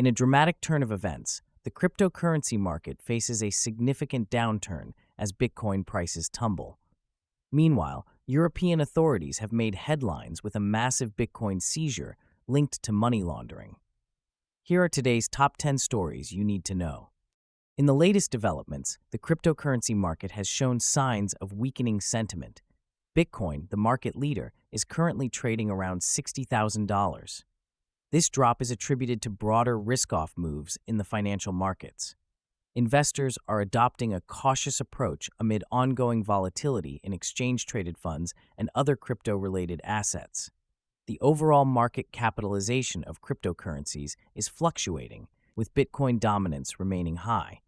In a dramatic turn of events, the cryptocurrency market faces a significant downturn as Bitcoin prices tumble. Meanwhile, European authorities have made headlines with a massive Bitcoin seizure linked to money laundering. Here are today's top 10 stories you need to know. In the latest developments, the cryptocurrency market has shown signs of weakening sentiment. Bitcoin, the market leader, is currently trading around $60,000. This drop is attributed to broader risk-off moves in the financial markets. Investors are adopting a cautious approach amid ongoing volatility in exchange-traded funds and other crypto-related assets. The overall market capitalization of cryptocurrencies is fluctuating, with Bitcoin dominance remaining high.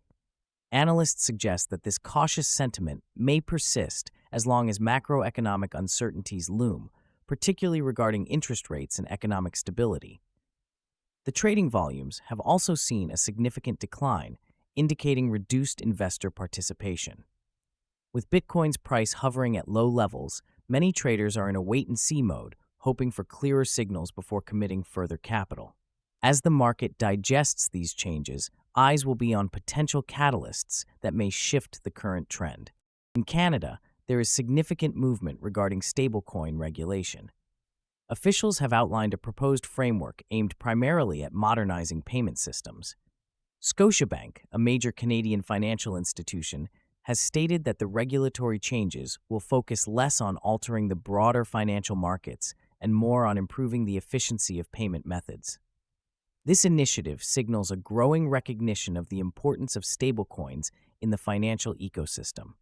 Analysts suggest that this cautious sentiment may persist as long as macroeconomic uncertainties loom, particularly regarding interest rates and economic stability. The trading volumes have also seen a significant decline, indicating reduced investor participation. With Bitcoin's price hovering at low levels, many traders are in a wait-and-see mode, hoping for clearer signals before committing further capital. As the market digests these changes, eyes will be on potential catalysts that may shift the current trend. In Canada, there is significant movement regarding stablecoin regulation. Officials have outlined a proposed framework aimed primarily at modernizing payment systems. Scotiabank, a major Canadian financial institution, has stated that the regulatory changes will focus less on altering the broader financial markets and more on improving the efficiency of payment methods. This initiative signals a growing recognition of the importance of stablecoins in the financial ecosystem.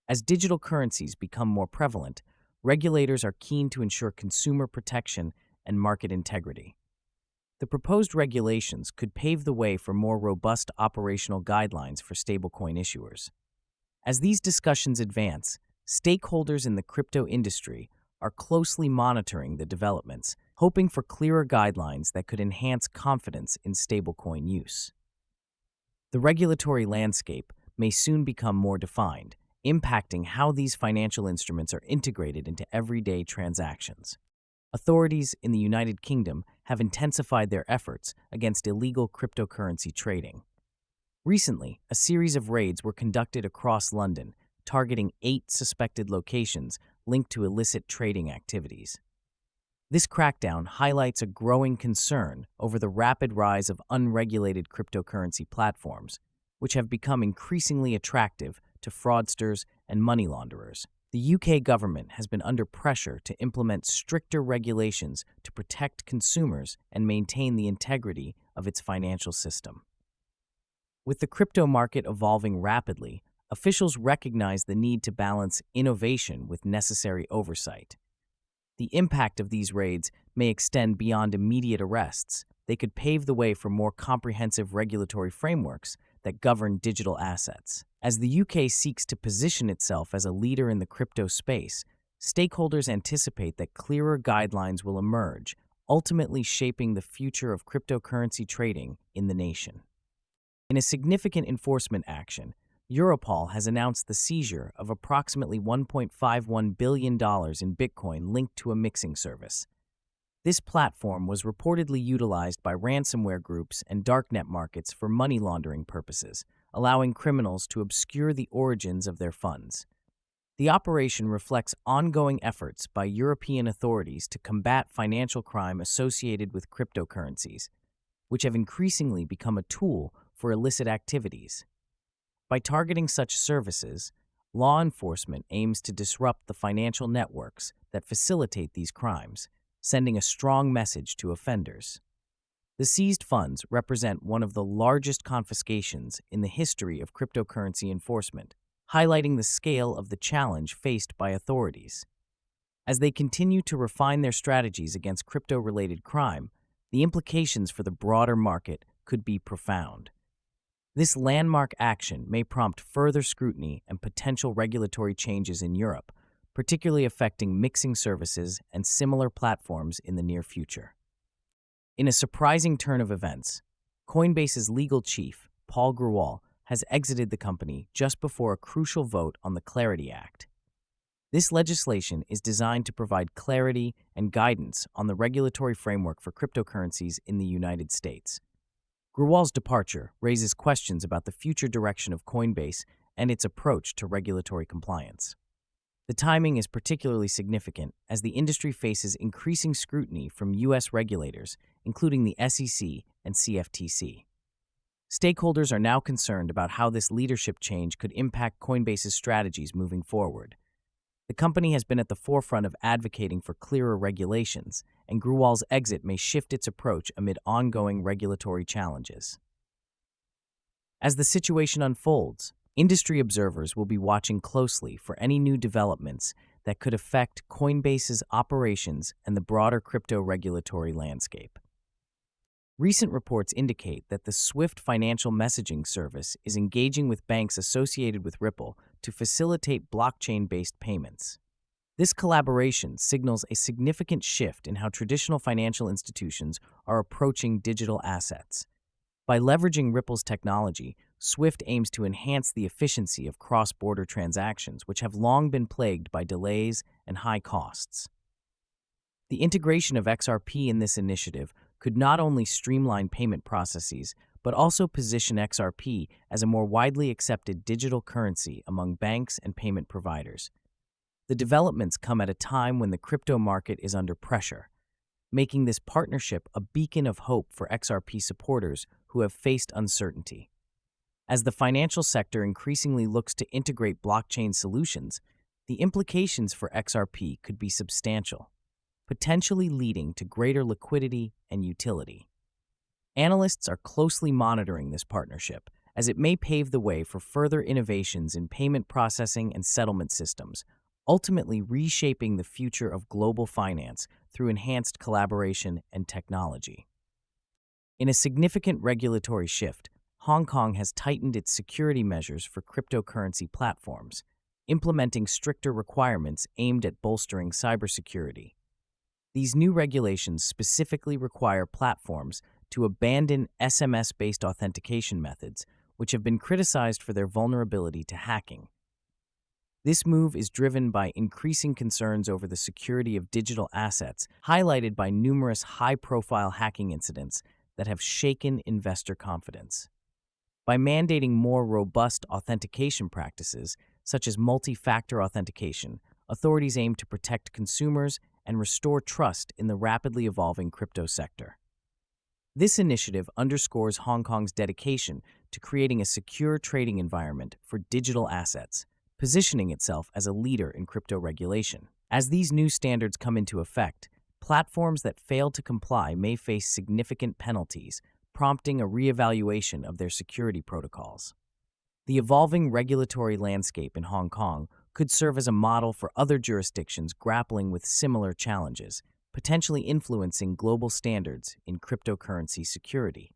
As digital currencies become more prevalent, regulators are keen to ensure consumer protection and market integrity. The proposed regulations could pave the way for more robust operational guidelines for stablecoin issuers. As these discussions advance, stakeholders in the crypto industry are closely monitoring the developments, hoping for clearer guidelines that could enhance confidence in stablecoin use. The regulatory landscape may soon become more defined, impacting how these financial instruments are integrated into everyday transactions. Authorities in the United Kingdom have intensified their efforts against illegal cryptocurrency trading. Recently, a series of raids were conducted across London, targeting 8 suspected locations linked to illicit trading activities. This crackdown highlights a growing concern over the rapid rise of unregulated cryptocurrency platforms, which have become increasingly attractive to fraudsters and money launderers. The UK government has been under pressure to implement stricter regulations to protect consumers and maintain the integrity of its financial system. With the crypto market evolving rapidly, officials recognize the need to balance innovation with necessary oversight. The impact of these raids may extend beyond immediate arrests. They could pave the way for more comprehensive regulatory frameworks that govern digital assets. As the UK seeks to position itself as a leader in the crypto space, stakeholders anticipate that clearer guidelines will emerge, ultimately shaping the future of cryptocurrency trading in the nation. In a significant enforcement action, Europol has announced the seizure of approximately $1.51 billion in Bitcoin linked to a mixing service. This platform was reportedly utilized by ransomware groups and darknet markets for money laundering purposes, allowing criminals to obscure the origins of their funds. The operation reflects ongoing efforts by European authorities to combat financial crime associated with cryptocurrencies, which have increasingly become a tool for illicit activities. By targeting such services, law enforcement aims to disrupt the financial networks that facilitate these crimes, sending a strong message to offenders. The seized funds represent one of the largest confiscations in the history of cryptocurrency enforcement, highlighting the scale of the challenge faced by authorities. As they continue to refine their strategies against crypto-related crime, the implications for the broader market could be profound. This landmark action may prompt further scrutiny and potential regulatory changes in Europe, particularly affecting mixing services and similar platforms in the near future. In a surprising turn of events, Coinbase's legal chief, Paul Grewal, has exited the company just before a crucial vote on the Clarity Act. This legislation is designed to provide clarity and guidance on the regulatory framework for cryptocurrencies in the United States. Grewal's departure raises questions about the future direction of Coinbase and its approach to regulatory compliance. The timing is particularly significant as the industry faces increasing scrutiny from U.S. regulators, including the SEC and CFTC. Stakeholders are now concerned about how this leadership change could impact Coinbase's strategies moving forward. The company has been at the forefront of advocating for clearer regulations, and Grewal's exit may shift its approach amid ongoing regulatory challenges. As the situation unfolds, industry observers will be watching closely for any new developments that could affect Coinbase's operations and the broader crypto regulatory landscape. Recent reports indicate that the Swift financial messaging service is engaging with banks associated with Ripple to facilitate blockchain-based payments. This collaboration signals a significant shift in how traditional financial institutions are approaching digital assets. By leveraging Ripple's technology, Swift aims to enhance the efficiency of cross-border transactions, which have long been plagued by delays and high costs. The integration of XRP in this initiative could not only streamline payment processes, but also position XRP as a more widely accepted digital currency among banks and payment providers. The developments come at a time when the crypto market is under pressure, making this partnership a beacon of hope for XRP supporters who have faced uncertainty. As the financial sector increasingly looks to integrate blockchain solutions, the implications for XRP could be substantial, potentially leading to greater liquidity and utility. Analysts are closely monitoring this partnership, as it may pave the way for further innovations in payment processing and settlement systems, ultimately reshaping the future of global finance through enhanced collaboration and technology. In a significant regulatory shift, Hong Kong has tightened its security measures for cryptocurrency platforms, implementing stricter requirements aimed at bolstering cybersecurity. These new regulations specifically require platforms to abandon SMS-based authentication methods, which have been criticized for their vulnerability to hacking. This move is driven by increasing concerns over the security of digital assets, highlighted by numerous high-profile hacking incidents that have shaken investor confidence. By mandating more robust authentication practices, such as multi-factor authentication, authorities aim to protect consumers and restore trust in the rapidly evolving crypto sector. This initiative underscores Hong Kong's dedication to creating a secure trading environment for digital assets, positioning itself as a leader in crypto regulation. As these new standards come into effect, platforms that fail to comply may face significant penalties, prompting a reevaluation of their security protocols. The evolving regulatory landscape in Hong Kong could serve as a model for other jurisdictions grappling with similar challenges, potentially influencing global standards in cryptocurrency security.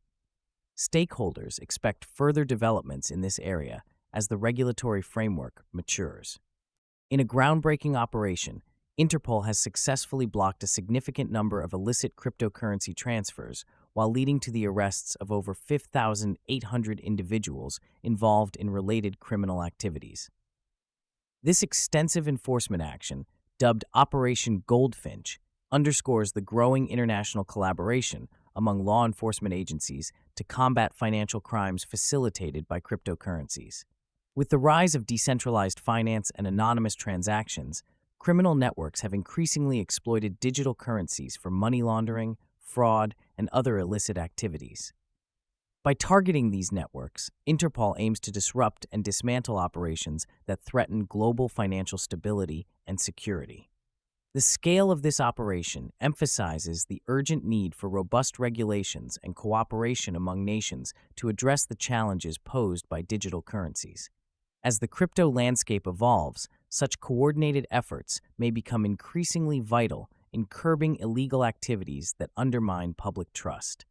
Stakeholders expect further developments in this area as the regulatory framework matures. In a groundbreaking operation, INTERPOL has successfully blocked a significant number of illicit cryptocurrency transfers while leading to the arrests of over 5,800 individuals involved in related criminal activities. This extensive enforcement action, dubbed Operation Goldfinch, underscores the growing international collaboration among law enforcement agencies to combat financial crimes facilitated by cryptocurrencies. With the rise of decentralized finance and anonymous transactions, criminal networks have increasingly exploited digital currencies for money laundering, fraud, and other illicit activities. By targeting these networks, INTERPOL aims to disrupt and dismantle operations that threaten global financial stability and security. The scale of this operation emphasizes the urgent need for robust regulations and cooperation among nations to address the challenges posed by digital currencies. As the crypto landscape evolves, such coordinated efforts may become increasingly vital in curbing illegal activities that undermine public trust.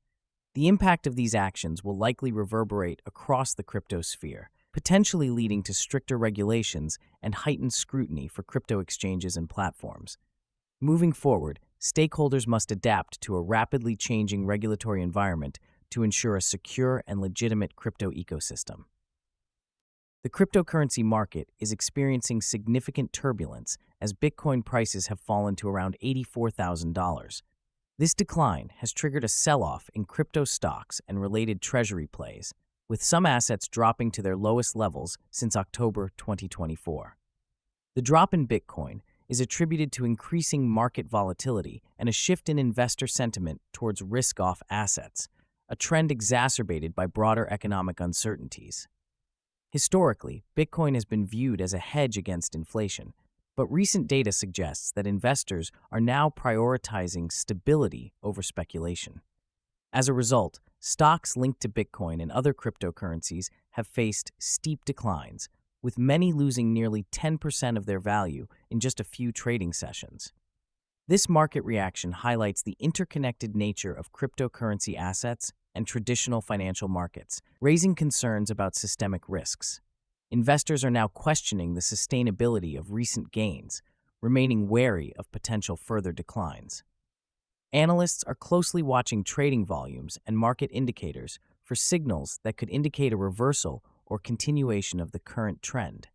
The impact of these actions will likely reverberate across the crypto sphere, potentially leading to stricter regulations and heightened scrutiny for crypto exchanges and platforms. Moving forward, stakeholders must adapt to a rapidly changing regulatory environment to ensure a secure and legitimate crypto ecosystem. The cryptocurrency market is experiencing significant turbulence as Bitcoin prices have fallen to around $84,000. This decline has triggered a sell-off in crypto stocks and related treasury plays, with some assets dropping to their lowest levels since October 2024. The drop in Bitcoin is attributed to increasing market volatility and a shift in investor sentiment towards risk-off assets, a trend exacerbated by broader economic uncertainties. Historically, Bitcoin has been viewed as a hedge against inflation, but recent data suggests that investors are now prioritizing stability over speculation. As a result, stocks linked to Bitcoin and other cryptocurrencies have faced steep declines, with many losing nearly 10% of their value in just a few trading sessions. This market reaction highlights the interconnected nature of cryptocurrency assets and traditional financial markets, raising concerns about systemic risks. Investors are now questioning the sustainability of recent gains, remaining wary of potential further declines. Analysts are closely watching trading volumes and market indicators for signals that could indicate a reversal or continuation of the current trend.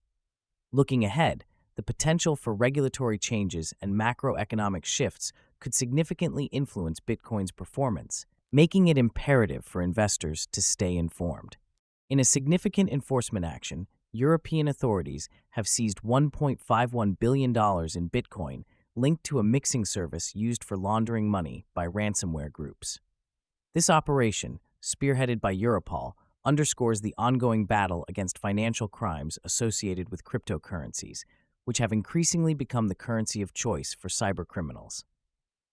Looking ahead, the potential for regulatory changes and macroeconomic shifts could significantly influence Bitcoin's performance, making it imperative for investors to stay informed. In a significant enforcement action, European authorities have seized $1.51 billion in Bitcoin linked to a mixing service used for laundering money by ransomware groups. This operation, spearheaded by Europol, underscores the ongoing battle against financial crimes associated with cryptocurrencies, which have increasingly become the currency of choice for cybercriminals.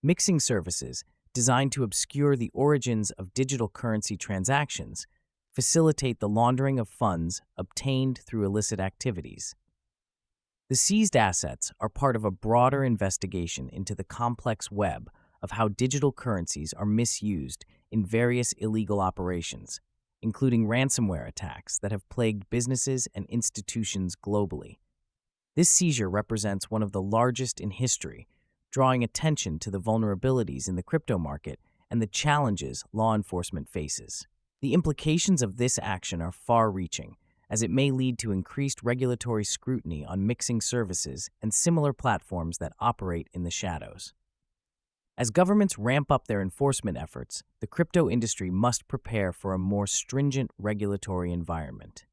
Mixing services, designed to obscure the origins of digital currency transactions, facilitate the laundering of funds obtained through illicit activities. The seized assets are part of a broader investigation into the complex web of how digital currencies are misused in various illegal operations, including ransomware attacks that have plagued businesses and institutions globally. This seizure represents one of the largest in history, drawing attention to the vulnerabilities in the crypto market and the challenges law enforcement faces. The implications of this action are far-reaching, as it may lead to increased regulatory scrutiny on mixing services and similar platforms that operate in the shadows. As governments ramp up their enforcement efforts, the crypto industry must prepare for a more stringent regulatory environment.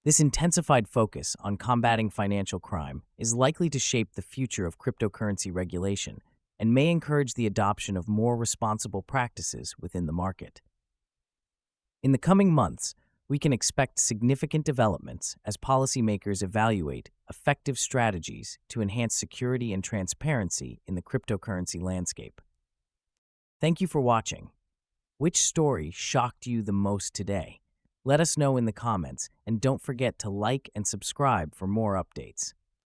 This intensified focus on combating financial crime is likely to shape the future of cryptocurrency regulation and may encourage the adoption of more responsible practices within the market. In the coming months, we can expect significant developments as policymakers evaluate effective strategies to enhance security and transparency in the cryptocurrency landscape. Thank you for watching. Which story shocked you the most today? Let us know in the comments, and don't forget to like and subscribe for more updates.